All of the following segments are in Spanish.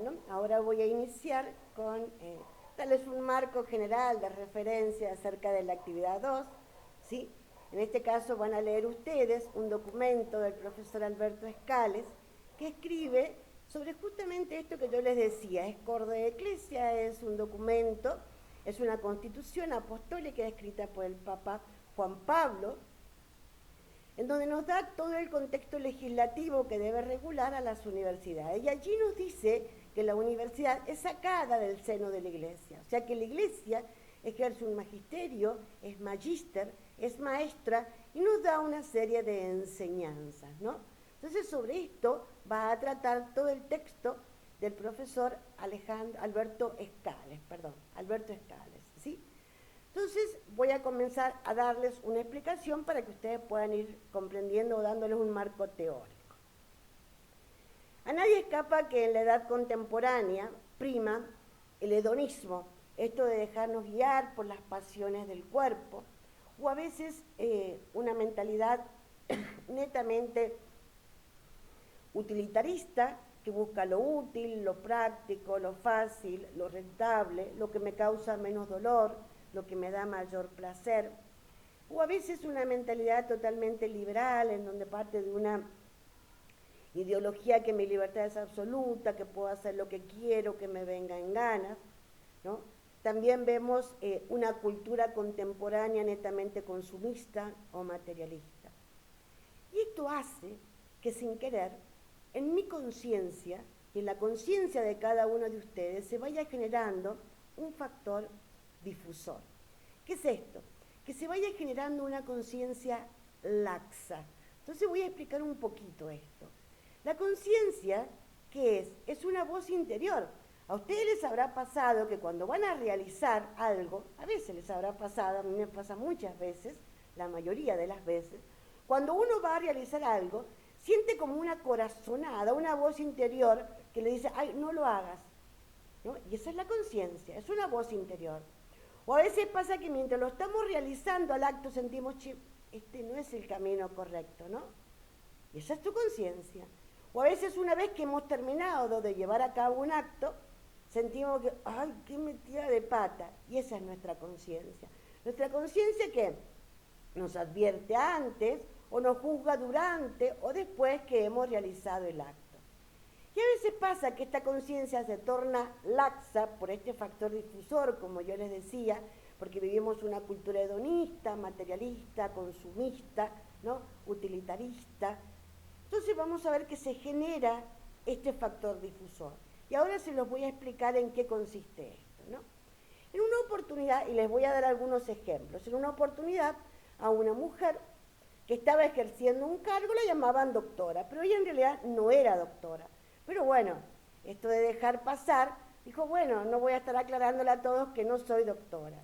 Bueno, ahora voy a iniciar con darles un marco general de referencia acerca de la actividad 2, ¿sí? En este caso van a leer ustedes un documento del profesor Alberto Escales que escribe sobre justamente esto que yo les decía, es Cor de Ecclesia, es un documento, es una constitución apostólica escrita por el Papa Juan Pablo, en donde nos da todo el contexto legislativo que debe regular a las universidades. Y allí nos dice que la universidad es sacada del seno de la Iglesia, o sea que la Iglesia ejerce un magisterio, es magíster, es maestra y nos da una serie de enseñanzas, ¿no? Entonces sobre esto va a tratar todo el texto del profesor Alberto Escales, ¿sí? Entonces voy a comenzar a darles una explicación para que ustedes puedan ir comprendiendo o dándoles un marco teórico. A nadie escapa que en la edad contemporánea prima el hedonismo, esto de dejarnos guiar por las pasiones del cuerpo, o a veces una mentalidad netamente utilitarista que busca lo útil, lo práctico, lo fácil, lo rentable, lo que me causa menos dolor, lo que me da mayor placer, o a veces una mentalidad totalmente liberal en donde parte de una ideología que mi libertad es absoluta, que puedo hacer lo que quiero, que me venga en ganas, ¿no? También vemos una cultura contemporánea netamente consumista o materialista. Y esto hace que sin querer, en mi conciencia y en la conciencia de cada uno de ustedes se vaya generando un factor difusor. ¿Qué es esto? Que se vaya generando una conciencia laxa. Entonces voy a explicar un poquito esto. La conciencia, ¿qué es? Es una voz interior. A ustedes les habrá pasado que cuando van a realizar algo, a veces les habrá pasado, a mí me pasa muchas veces, la mayoría de las veces, cuando uno va a realizar algo, siente como una corazonada, una voz interior que le dice, ay, no lo hagas, ¿no? Y esa es la conciencia, es una voz interior. O a veces pasa que mientras lo estamos realizando al acto sentimos, che, este no es el camino correcto, ¿no? Y esa es tu conciencia. O a veces una vez que hemos terminado de llevar a cabo un acto, sentimos que, ay, qué metida de pata. Y esa es nuestra conciencia. Nuestra conciencia que nos advierte antes o nos juzga durante o después que hemos realizado el acto. Y a veces pasa que esta conciencia se torna laxa por este factor difusor, como yo les decía, porque vivimos una cultura hedonista, materialista, consumista, ¿no? Utilitarista. Entonces vamos a ver que se genera este factor difusor. Y ahora se los voy a explicar en qué consiste esto, ¿no? En una oportunidad, y les voy a dar algunos ejemplos, en una oportunidad a una mujer que estaba ejerciendo un cargo la llamaban doctora, pero ella en realidad no era doctora. Pero bueno, esto de dejar pasar, dijo, bueno, no voy a estar aclarándole a todos que no soy doctora.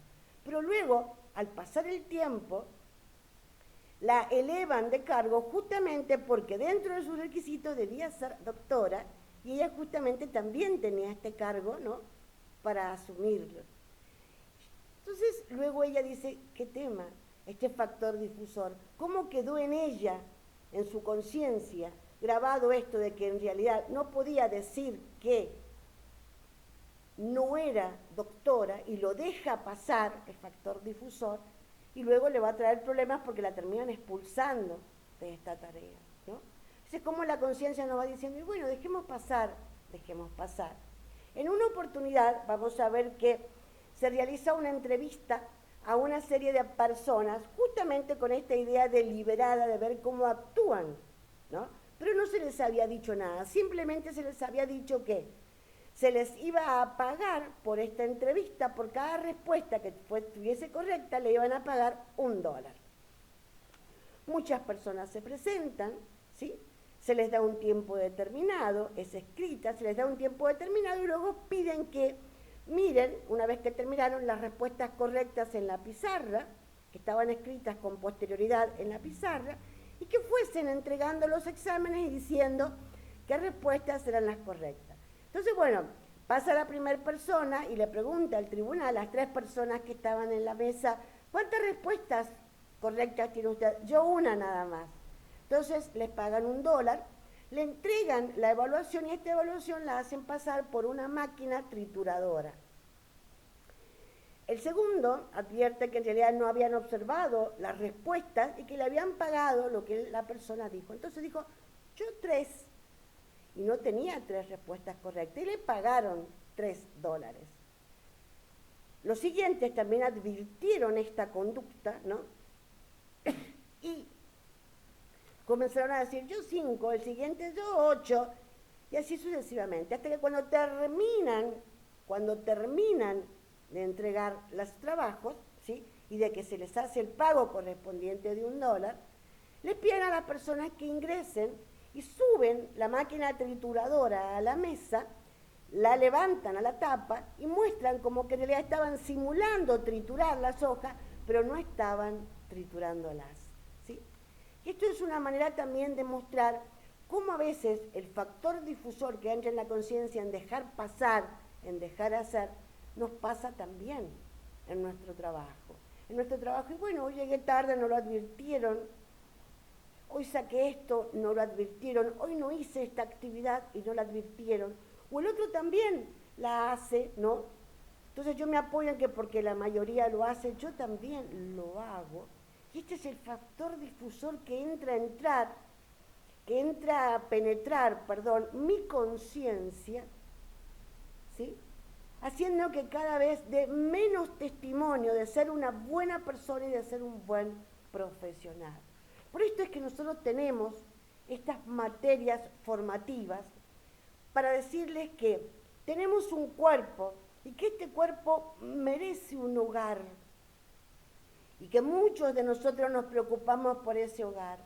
Pero luego, al pasar el tiempo, la elevan de cargo justamente porque dentro de sus requisitos debía ser doctora y ella justamente también tenía este cargo, ¿no?, para asumirlo. Entonces, luego ella dice, ¿qué tema? Este factor difusor, ¿cómo quedó en ella, en su conciencia, grabado esto de que en realidad no podía decir que no era doctora y lo deja pasar, el factor difusor, y luego le va a traer problemas porque la terminan expulsando de esta tarea, ¿no? Entonces, ¿cómo la conciencia nos va diciendo? Y bueno, dejemos pasar. En una oportunidad vamos a ver que se realiza una entrevista a una serie de personas justamente con esta idea deliberada de ver cómo actúan, ¿no? Pero no se les había dicho nada, simplemente se les había dicho que se les iba a pagar por esta entrevista, por cada respuesta que estuviese correcta, le iban a pagar $1. Muchas personas se presentan, ¿sí? Se les da un tiempo determinado, es escrita, se les da un tiempo determinado y luego piden que miren, una vez que terminaron, las respuestas correctas en la pizarra, que estaban escritas con posterioridad en la pizarra, y que fuesen entregando los exámenes y diciendo qué respuestas eran las correctas. Entonces, bueno, pasa la primera persona y le pregunta al tribunal, a las 3 personas que estaban en la mesa, ¿cuántas respuestas correctas tiene usted? Yo una nada más. Entonces les pagan $1, Le entregan la evaluación y esta evaluación la hacen pasar por una máquina trituradora. El segundo advierte que en realidad no habían observado las respuestas y que le habían pagado lo que la persona dijo. Entonces dijo, yo 3, y no tenía 3 respuestas correctas, y le pagaron $3. Los siguientes también advirtieron esta conducta, ¿no? Y comenzaron a decir, yo 5, el siguiente yo 8, y así sucesivamente, hasta que cuando terminan de entregar los trabajos, ¿sí? Y de que se les hace el pago correspondiente de $1, les piden a las personas que ingresen y suben la máquina trituradora a la mesa, la levantan a la tapa y muestran como que en realidad estaban simulando triturar las hojas, pero no estaban triturándolas, ¿sí? Y esto es una manera también de mostrar cómo a veces el factor difusor que entra en la conciencia, en dejar pasar, en dejar hacer, nos pasa también en nuestro trabajo. En nuestro trabajo, y bueno, hoy llegué tarde, no lo advirtieron, hoy saqué esto, no lo advirtieron, hoy no hice esta actividad y no la advirtieron, o el otro también la hace, ¿no? Entonces yo me apoyo en que porque la mayoría lo hace, yo también lo hago. Y este es el factor difusor que entra a penetrar, mi conciencia, ¿sí? Haciendo que cada vez dé menos testimonio de ser una buena persona y de ser un buen profesional. Por esto es que nosotros tenemos estas materias formativas para decirles que tenemos un cuerpo y que este cuerpo merece un hogar y que muchos de nosotros nos preocupamos por ese hogar,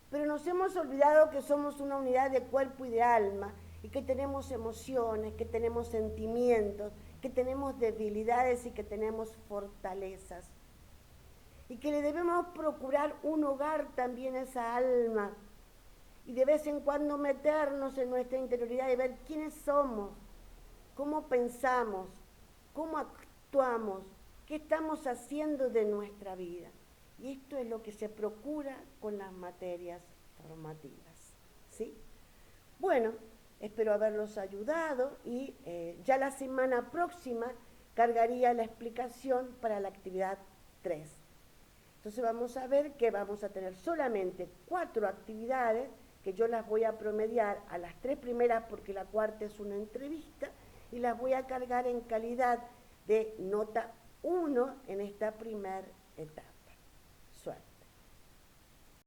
pero nos hemos olvidado que somos una unidad de cuerpo y de alma y que tenemos emociones, que tenemos sentimientos, que tenemos debilidades y que tenemos fortalezas. Y que le debemos procurar un hogar también a esa alma y de vez en cuando meternos en nuestra interioridad y ver quiénes somos, cómo pensamos, cómo actuamos, qué estamos haciendo de nuestra vida. Y esto es lo que se procura con las materias formativas, ¿sí? Bueno, espero haberlos ayudado y ya la semana próxima cargaría la explicación para la actividad 3. Entonces vamos a ver que vamos a tener solamente 4 actividades que yo las voy a promediar a las 3 primeras porque la cuarta es una entrevista y las voy a cargar en calidad de nota 1 en esta primera etapa.